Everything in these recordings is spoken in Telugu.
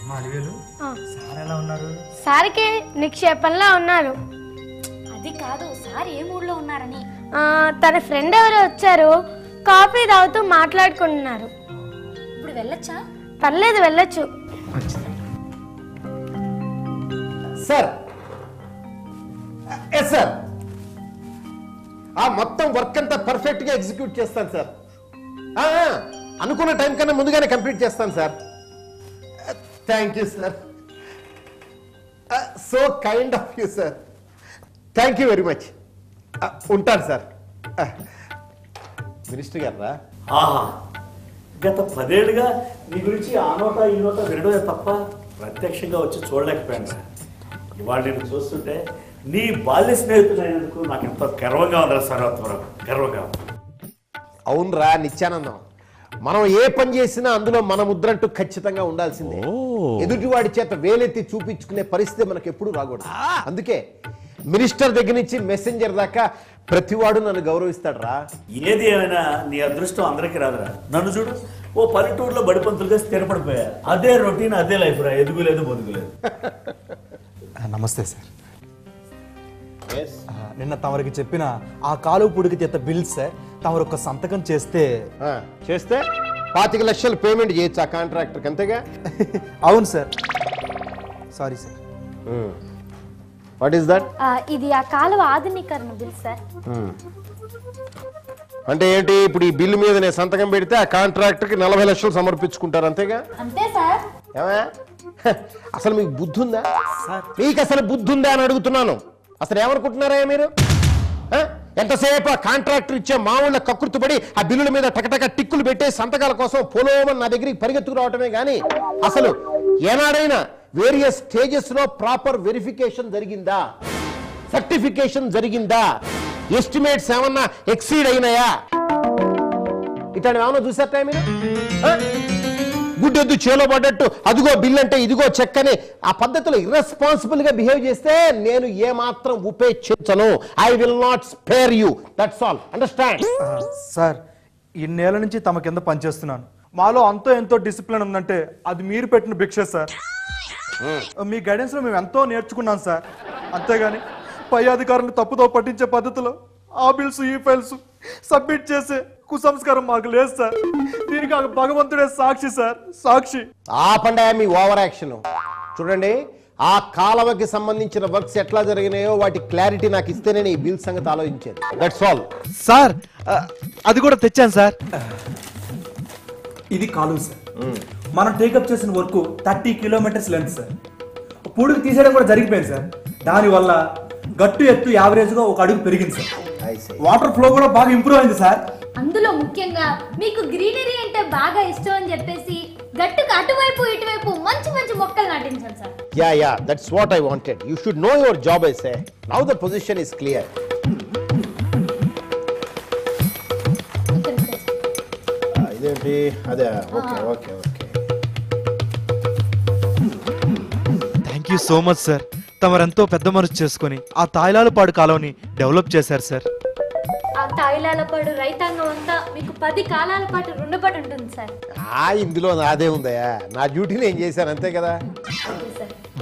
సార్ ఎలా ఉన్నారు? సార్కి నిక్షేపంలా ఉన్నారు. అది కాదు సార్ ఏ మూడ్ లో ఉన్నారని. తన ఫ్రెండ్ ఎవరో వచ్చారు, కాఫీ తాగుతూ మాట్లాడుకుంటున్నారు. ఇప్పుడు వెళ్ళొచ్చా? పర్లేదు, వెళ్ళొచ్చు. సార్ ఎస్ సార్, ఆ మొత్తం వర్క్ అంతా పర్ఫెక్ట్ గా ఎగ్జిక్యూట్ చేస్తాను సార్. అనుకున్న టైం కన్నా ముందుగానే కంప్లీట్ చేస్తాను sir. Thank you sir, so kind of you sir. Thank you very much. ఉంటాను సార్. మినిస్టర్ గారా, గత 10 ఏళ్ళుగా నీ గురించి ఆ నోట ఈ నోట వినడమే తప్ప ప్రత్యక్షంగా వచ్చి చూడలేకపోయాను సార్. ఇవాళ నేను చూస్తుంటే నీ బాల్య స్నేహితులైనందుకు నాకు ఎంతో గర్వంగా ఉందా సర్వత్వరం, గర్వంగా. అవునరా నిత్యానందం, మనం ఏ పని చేసినా అందులో మన ముద్ర అంటూ ఖచ్చితంగా ఉండాల్సిందే. ఎదుటివాడి చేత వేలెత్తి చూపించుకునే పరిస్థితి మనకు ఎప్పుడు రాకూడదు. అందుకే మినిస్టర్ దగ్గర నుంచి మెసెంజర్ దాకా ప్రతివాడు నన్ను గౌరవిస్తాడు రా. ఏది ఏమైనా నీ అదృష్టం అందరికీ రాదురా. నన్ను చూడు, ఓ పల్లెటూరులో బడిపంతులుగా స్థిరపడిపోయా. అదే రొటీన్, అదే లైఫ్ రా. ఎదుగులేదు బొదుగులేదు. నమస్తే సార్. నిన్న తమరికి చెప్పిన ఆ కాలువ పుడికి చేత బిల్ సార్, తమరు ఒక సంతకం చేస్తే 25 లక్షలు పేమెంట్ చేయొచ్చు ఆ కాంట్రాక్టర్కి, అంతేగా? అవును sir. Sorry sir. What is that? ఇది ఆ కాలువ ఆధునీకరణ బిల్ సార్. అంటే ఏంటి, ఇప్పుడు ఈ బిల్లు మీద నేను సంతకం పెడితే ఆ కాంట్రాక్టర్కి 40 లక్షలు సమర్పించుకుంటారు, అంతేగా? అంతే సార్. ఏమా అసలు మీకు బుద్ధి ఉందా? మీకు అసలు బుద్ధి ఉందా అని అడుగుతున్నాను. అసలు ఏమనుకుంటున్నారా మీరు? ఎంతసేపు ఆ కాంట్రాక్టర్ ఇచ్చే మామూళ్ళ కకృతిపడి ఆ బిల్లుల మీద టకటక టిక్కులు పెట్టే సంతకాల కోసం పొలోమని నా దగ్గరికి పరిగెత్తుకు రావటమే కానీ అసలు ఏనాడైనా వేరియస్ స్టేజెస్ లో ప్రాపర్ వెరిఫికేషన్ జరిగిందా, సర్టిఫికేషన్ జరిగిందా, ఎస్టిమేట్స్ ఏమన్నా ఎక్సీడ్ అయినాయా, ఇట్లాంటి ఏమన్నా చూసారా మీరు? గుడ్డెద్దు చేలో పడ్డట్టు అదిగో బిల్ అంటే ఇదిగో చెక్ అని ఆ పద్ధతిలో ఇర్రెస్పాన్సిబుల్ గా బిహేవ్ చేస్తే నేను ఏమాత్రం ఉపేక్షించను. I will not spare you, that's all. Understand? Sir, ఇన్నేళ్ల నుంచి తమ కింద పనిచేస్తున్నాను. మాలో అంతో ఎంతో డిసిప్లిన్ ఉందంటే అది మీరు పెట్టిన భిక్ష సార్. మీ గైడెన్స్ లో మేము ఎంతో నేర్చుకున్నాం సార్. అంతేగాని పై అధికారులు తప్పుతో పట్టించే పద్ధతిలో ఆ బిల్స్ ఈ ఫైల్స్ సబ్మిట్ చేసే కుసంస్కారం మాకు లేదు సార్. దీనికి భగవంతుడే సాక్షి సార్, సాక్షి. ఆపండి మీ ఓవర్ యాక్షన్. చూడండి, ఆ కాలవకి సంబంధించిన వర్క్స్ ఎట్లా జరిగినాయో వాటి క్లారిటీ నాకు ఇస్తేనే ఈ బిల్ సంగతి ఆలోచించాను. That's all. సార్, అది కూడా తెచ్చాను సార్. ఇది కాలువ సార్. మనం టేకప్ చేసిన వర్క్ 30 కిలోమీటర్స్ లెంత్ సార్. పూడికి తీసేయడం కూడా జరిగిపోయింది సార్. దానివల్ల గట్టు ఎత్తు యావరేజ్ గా 1 అడుగు పెరిగింది సార్. వాటర్ ఫ్లో కూడా బాగా ఇంప్రూవ్ అయింది సార్. అందులో ముఖ్యంగా మీకు గ్రీనరీ అంటే బాగా ఇష్టం అని చెప్పేసి గట్టుకు అటువైపు ఇటువైపు మంచి మంచి మొక్కలు నాటించాను sir. Yeah, that's what I wanted. You should know your job. I say now the position is clear. ఇదేంటి? అదే, okay okay okay. Thank you so much sir. తమరెంతో పెద్ద మనసు చేసుకుని ఆ తాయిలాలపాడు కాలువని డెవలప్ చేశారు సార్. ఆ తాయిలాలపాడు రైతాంగం అంతా మీకు 10 కాలాల పాటు రుణపడి ఉంటుంది సార్. ఇందులో నాదే ఉందయా, నా డ్యూటీ నేను చేశాను, అంతే కదా.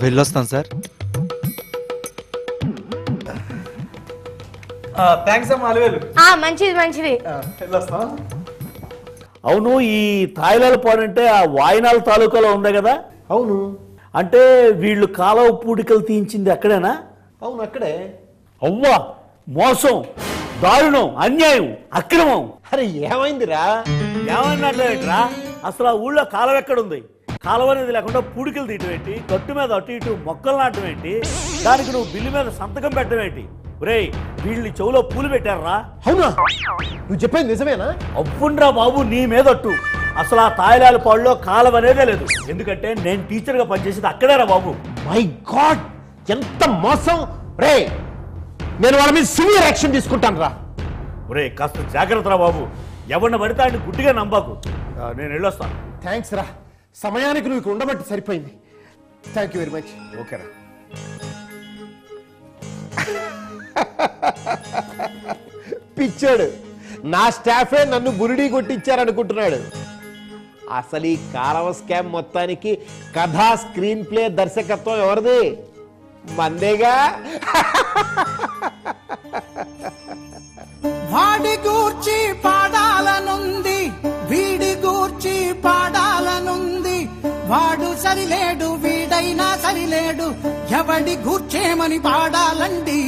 వెళ్ళొస్తాను సార్. థ్యాంక్స్ అమ్మా. మంచిది మంచిది. వెళ్ళొస్తాం. అవును, ఈ తాయిలాలపాడు అంటే ఆ వాయనాల తాలూకాలో ఉంది కదా? అవును. అంటే వీళ్ళు కాలువ పూడికలు తీయించింది అక్కడేనా? అవును, అక్కడే. అవ్వా, మోసం, దారుణం, అన్యాయం, అక్రమం. అరే ఏమైందిరా? ఏమన్నట్రా? అసలు ఆ ఊళ్ళో కాలువ ఎక్కడుంది? కాలువ అనేది లేకుండా పూడికలు తీయటం ఏంటి? గట్టు మీద అటు ఇటు మొక్కలు నాటడం ఏంటి? దానికి నువ్వు బిల్లు మీద సంతకం పెట్టడం ఏంటి? ఒరేయ్, వీళ్ళని చెవులో పూలు పెట్టారా? అవునా? నువ్వు చెప్పేది నిజమేనా? అవ్వుండ్రా బాబు, నీ మీదట్టు. అసలు ఆ తాయిలాలపాడులో కాలువ అనేదే లేదు. ఎందుకంటే నేను టీచర్ గా పనిచేసేది అక్కడేరా బాబు. మై గాడ్, ఎంత మోసం! రే, నేను వాళ్ళ మీద సివియర్ యాక్షన్ తీసుకుంటాను రా. ఒరే, కాస్త జాగ్రత్త రా బాబు. ఎవరిని పడితే ఆయన గుడ్డిగా నమ్మకు. నేను వెళ్ళొస్తాను. థ్యాంక్స్ రా, సమయానికి నువ్వు ఇక్కడ ఉండబట్టి సరిపోయింది. Thank you very much. ఓకేరా. పిచ్చాడు, నా స్టాఫే నన్ను బురిడి కొట్టించారనుకుంటున్నాడు. అసలు ఈ కారవ స్కామ్ మొత్తానికి కథా స్క్రీన్ ప్లే దర్శకత్వం ఎవరిది? మందేగా. వాడి గూర్చి పాడాలనుంది, వీడి గూర్చి పాడాలనుంది. వాడు సరిలేడు, వీడైనా సరిలేడు, ఎవడి గూర్చేమని పాడాలండి.